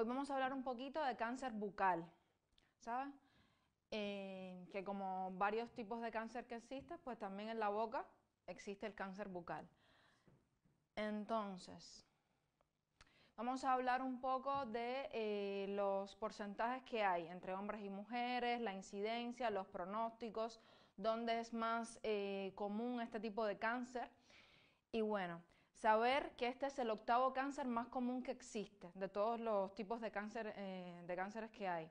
Hoy vamos a hablar un poquito de cáncer bucal, ¿sabes? Que como varios tipos de cáncer que existen, pues también en la boca existe el cáncer bucal. Entonces, vamos a hablar un poco de los porcentajes que hay entre hombres y mujeres, la incidencia, los pronósticos, dónde es más común este tipo de cáncer. Y bueno, saber que este es el octavo cáncer más común que existe de todos los tipos de cánceres que hay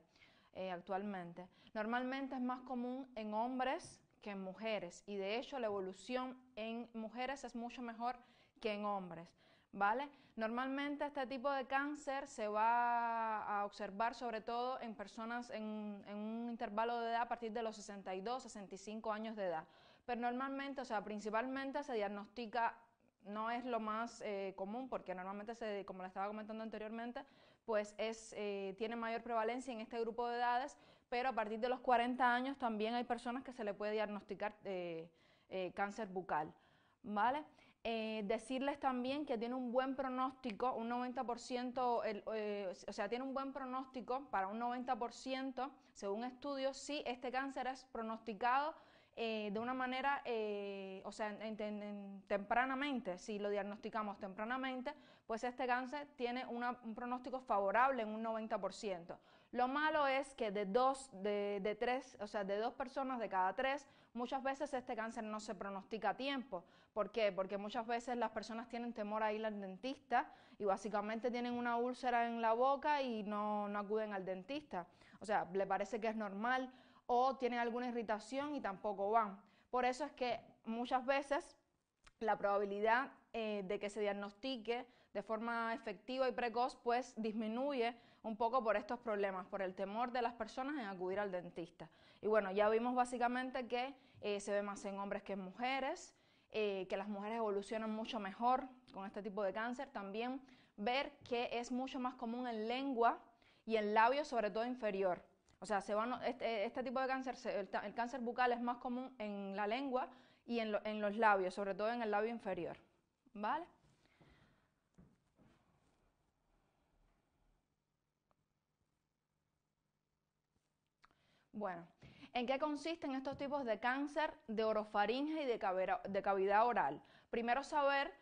actualmente. Normalmente es más común en hombres que en mujeres y de hecho la evolución en mujeres es mucho mejor que en hombres, ¿vale? Normalmente este tipo de cáncer se va a observar sobre todo en personas en un intervalo de edad a partir de los 62, 65 años de edad, pero normalmente, o sea, principalmente se diagnostica. No es lo más común porque normalmente, como le estaba comentando anteriormente, pues tiene mayor prevalencia en este grupo de edades, pero a partir de los 40 años también hay personas que se le puede diagnosticar cáncer bucal, ¿vale? Decirles también que tiene un buen pronóstico, un 90%, o sea, tiene un buen pronóstico para un 90%, según estudios, si este cáncer es pronosticado de una manera, o sea, tempranamente, si lo diagnosticamos tempranamente, pues este cáncer tiene un pronóstico favorable en un 90%. Lo malo es que de tres, o sea, de 2 personas de cada 3, muchas veces este cáncer no se pronostica a tiempo. ¿Por qué? Porque muchas veces las personas tienen temor a ir al dentista y básicamente tienen una úlcera en la boca y no acuden al dentista. O sea, le parece que es normal o tienen alguna irritación y tampoco van. Por eso es que muchas veces la probabilidad de que se diagnostique de forma efectiva y precoz pues disminuye un poco por estos problemas, por el temor de las personas en acudir al dentista. Y bueno, ya vimos básicamente que se ve más en hombres que en mujeres, que las mujeres evolucionan mucho mejor con este tipo de cáncer. También ver que es mucho más común en lengua y en labio, sobre todo inferior. O sea, este tipo de cáncer, el cáncer bucal es más común en la lengua y en los labios, sobre todo en el labio inferior, ¿vale? Bueno, ¿en qué consisten estos tipos de cáncer de orofaringe y de cavidad oral? Primero saber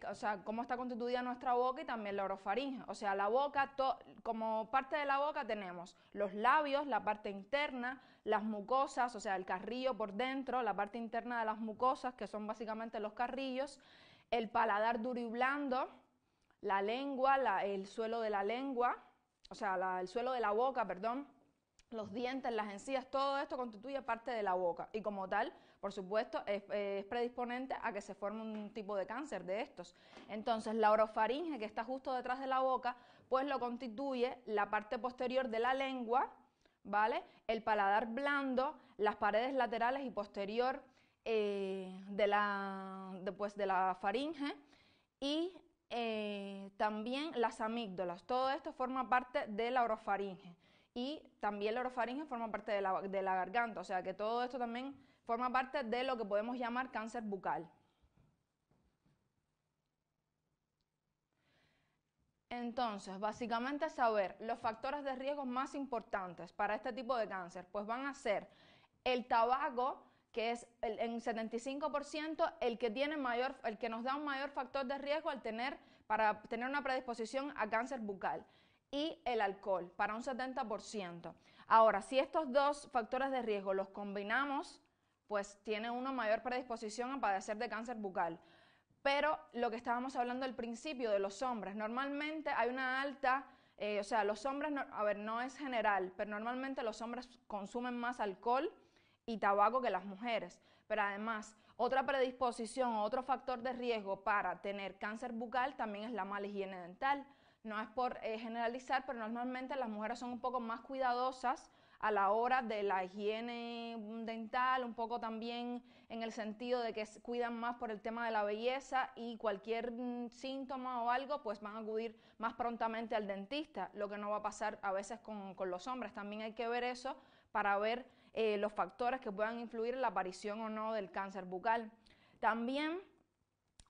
o sea, cómo está constituida nuestra boca y también la orofaringe. O sea, la boca, como parte de la boca tenemos los labios, la parte interna, las mucosas, o sea, el carrillo por dentro, la parte interna de las mucosas, que son básicamente los carrillos, el paladar duro y blando, la lengua, el suelo de la lengua, o sea, el suelo de la boca, perdón, los dientes, las encías, todo esto constituye parte de la boca y como tal, por supuesto, es predisponente a que se forme un tipo de cáncer de estos. Entonces, la orofaringe, que está justo detrás de la boca, pues lo constituye la parte posterior de la lengua, ¿vale? El paladar blando, las paredes laterales y posterior de la faringe y también las amígdalas. Todo esto forma parte de la orofaringe. Y también la orofaringe forma parte de la garganta, o sea que todo esto también forma parte de lo que podemos llamar cáncer bucal. Entonces, básicamente saber los factores de riesgo más importantes para este tipo de cáncer, pues van a ser el tabaco, que es en 75% el que nos da un mayor factor de riesgo para tener una predisposición a cáncer bucal, y el alcohol para un 70%. Ahora, si estos dos factores de riesgo los combinamos, pues tiene una mayor predisposición a padecer de cáncer bucal. Pero lo que estábamos hablando al principio de los hombres, normalmente hay una alta, o sea, los hombres, a ver, no es general, pero normalmente los hombres consumen más alcohol y tabaco que las mujeres. Pero además, otra predisposición o otro factor de riesgo para tener cáncer bucal también es la mala higiene dental. No es por generalizar, pero normalmente las mujeres son un poco más cuidadosas a la hora de la higiene dental, un poco también en el sentido de que cuidan más por el tema de la belleza y cualquier síntoma o algo, pues van a acudir más prontamente al dentista, lo que no va a pasar a veces con los hombres. También hay que ver eso para ver los factores que puedan influir en la aparición o no del cáncer bucal. También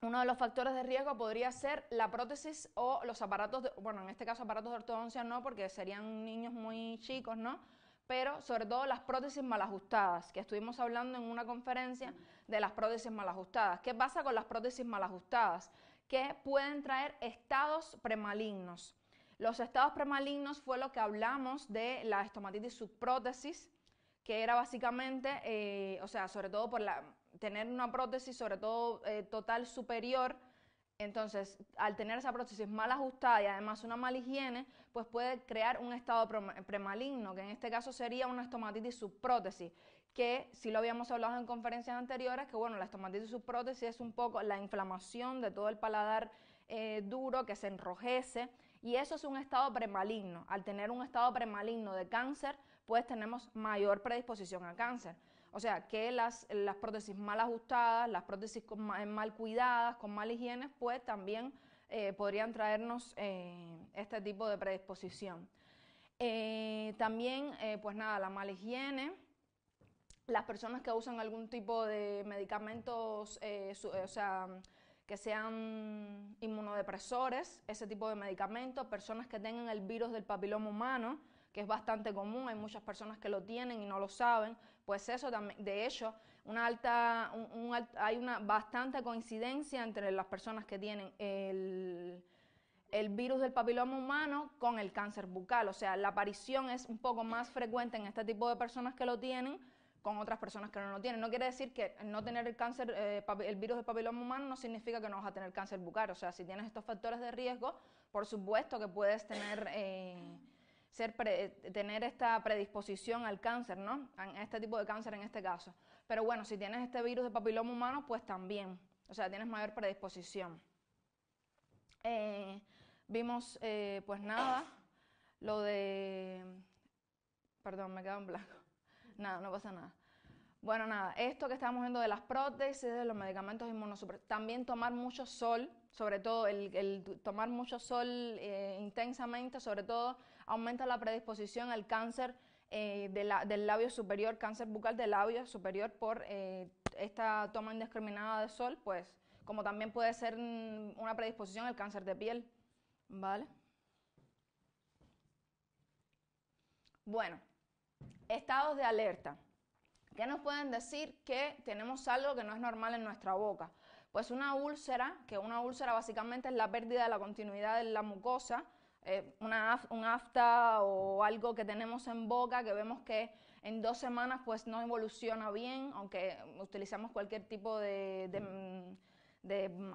uno de los factores de riesgo podría ser la prótesis o los aparatos, bueno, en este caso aparatos de ortodoncia no, porque serían niños muy chicos, ¿no? Pero sobre todo las prótesis mal ajustadas, que estuvimos hablando en una conferencia de las prótesis mal ajustadas. ¿Qué pasa con las prótesis mal ajustadas? Que pueden traer estados premalignos. Los estados premalignos fue lo que hablamos de la estomatitis subprótesis, que era básicamente, o sea, sobre todo por tener una prótesis, sobre todo total superior. Entonces, al tener esa prótesis mal ajustada y además una mala higiene, pues puede crear un estado premaligno, que en este caso sería una estomatitis subprótesis, que si lo habíamos hablado en conferencias anteriores, que bueno, la estomatitis subprótesis es un poco la inflamación de todo el paladar duro que se enrojece, y eso es un estado premaligno. Al tener un estado premaligno de cáncer, pues tenemos mayor predisposición a cáncer. O sea, que las prótesis mal ajustadas, las prótesis mal cuidadas, con mala higiene, pues también podrían traernos este tipo de predisposición. También, pues nada, la mala higiene, las personas que usan algún tipo de medicamentos, o sea, que sean inmunodepresores, ese tipo de medicamentos, personas que tengan el virus del papiloma humano, que es bastante común, hay muchas personas que lo tienen y no lo saben, pues eso también, de hecho, hay una bastante coincidencia entre las personas que tienen el virus del papiloma humano con el cáncer bucal, o sea, la aparición es un poco más frecuente en este tipo de personas que lo tienen con otras personas que no lo tienen. No quiere decir que no tener el cáncer, el virus del papiloma humano no significa que no vas a tener cáncer bucal, o sea, si tienes estos factores de riesgo, por supuesto que puedes tener tener esta predisposición al cáncer, ¿no? A este tipo de cáncer en este caso. Pero bueno, si tienes este virus de papiloma humano, pues también, o sea, tienes mayor predisposición. Vimos, pues nada, lo de... Perdón, me quedo en blanco. Nada, no pasa nada. Bueno, nada, esto que estamos viendo de las prótesis, de los medicamentos inmunosupresores, también tomar mucho sol, sobre todo el tomar mucho sol intensamente, sobre todo aumenta la predisposición al cáncer del labio superior, cáncer bucal del labio superior por esta toma indiscriminada de sol, pues como también puede ser una predisposición al cáncer de piel, ¿vale? Bueno, estados de alerta. ¿Qué nos pueden decir que tenemos algo que no es normal en nuestra boca? Pues una úlcera, que una úlcera básicamente es la pérdida de la continuidad de la mucosa, un afta o algo que tenemos en boca que vemos que en 2 semanas pues no evoluciona bien, aunque utilizamos cualquier tipo de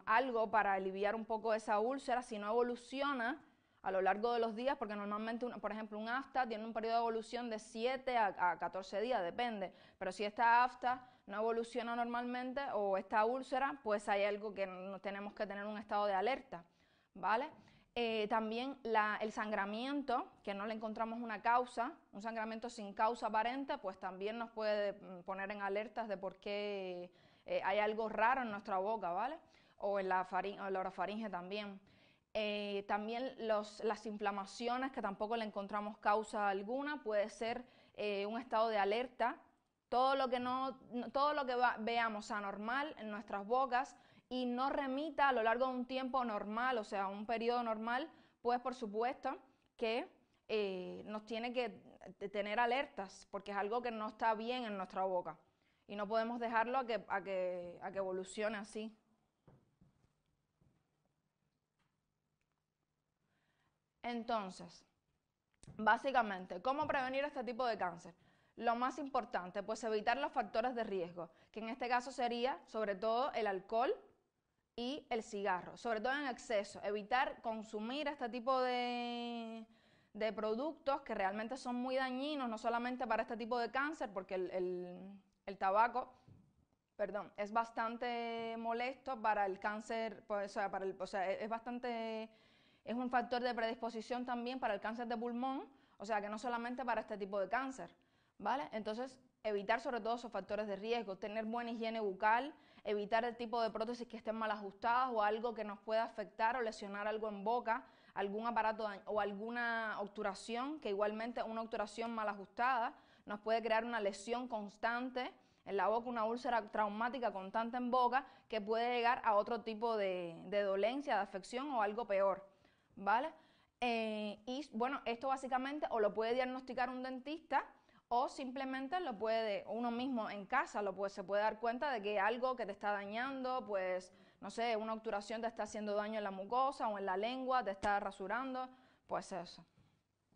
algo para aliviar un poco esa úlcera, si no evoluciona a lo largo de los días, porque normalmente, por ejemplo, un afta tiene un periodo de evolución de 7 a 14 días, depende, pero si esta afta no evoluciona normalmente o esta úlcera, pues hay algo que tenemos que tener un estado de alerta, ¿vale? También el sangramiento, que no le encontramos una causa, un sangramiento sin causa aparente, pues también nos puede poner en alertas de por qué hay algo raro en nuestra boca, ¿vale? O en la orofaringe también. También las inflamaciones, que tampoco le encontramos causa alguna, puede ser un estado de alerta. Todo lo que veamos anormal en nuestras bocas y no remita a lo largo de un tiempo normal, o sea, un periodo normal, pues por supuesto que nos tiene que tener alertas, porque es algo que no está bien en nuestra boca y no podemos dejarlo a que evolucione así. Entonces, básicamente, ¿cómo prevenir este tipo de cáncer? Lo más importante, pues evitar los factores de riesgo, que en este caso sería sobre todo el alcohol y el cigarro, sobre todo en exceso, evitar consumir este tipo de productos que realmente son muy dañinos, no solamente para este tipo de cáncer, porque el tabaco, perdón, es bastante molesto para el cáncer, pues, o sea, es un factor de predisposición también para el cáncer de pulmón, o sea que no solamente para este tipo de cáncer, ¿vale? Entonces, evitar sobre todo esos factores de riesgo, tener buena higiene bucal, evitar el tipo de prótesis que estén mal ajustadas o algo que nos pueda afectar o lesionar algo en boca, algún aparato o alguna obturación, que igualmente una obturación mal ajustada nos puede crear una lesión constante en la boca, una úlcera traumática constante en boca que puede llegar a otro tipo de dolencia, de afección o algo peor, ¿vale? Y bueno, esto básicamente o lo puede diagnosticar un dentista o simplemente lo puede uno mismo en casa, se puede dar cuenta de que algo que te está dañando, pues no sé, una obturación te está haciendo daño en la mucosa o en la lengua, te está rasurando, pues eso.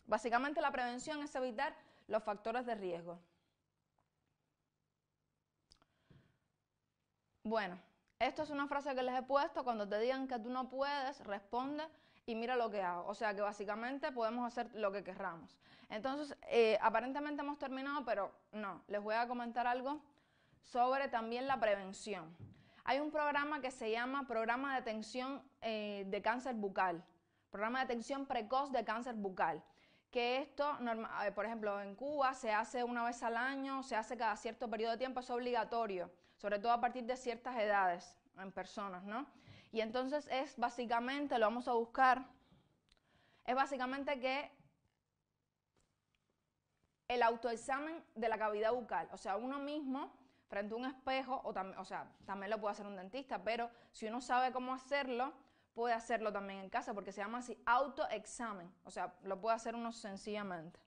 Básicamente la prevención es evitar los factores de riesgo. Bueno, esto es una frase que les he puesto: cuando te digan que tú no puedes, responde y mira lo que hago. O sea que básicamente podemos hacer lo que querramos. Entonces, aparentemente hemos terminado, pero no, les voy a comentar algo sobre también la prevención. Hay un programa que se llama Programa de Atención de Cáncer Bucal, Programa de Atención Precoz de Cáncer Bucal, que esto, por ejemplo, en Cuba se hace una vez al año, se hace cada cierto periodo de tiempo, es obligatorio, sobre todo a partir de ciertas edades en personas, ¿no? Y entonces es básicamente, lo vamos a buscar, es básicamente que el autoexamen de la cavidad bucal, o sea, uno mismo frente a un espejo, o sea, también lo puede hacer un dentista, pero si uno sabe cómo hacerlo, puede hacerlo también en casa, porque se llama así autoexamen, o sea, lo puede hacer uno sencillamente.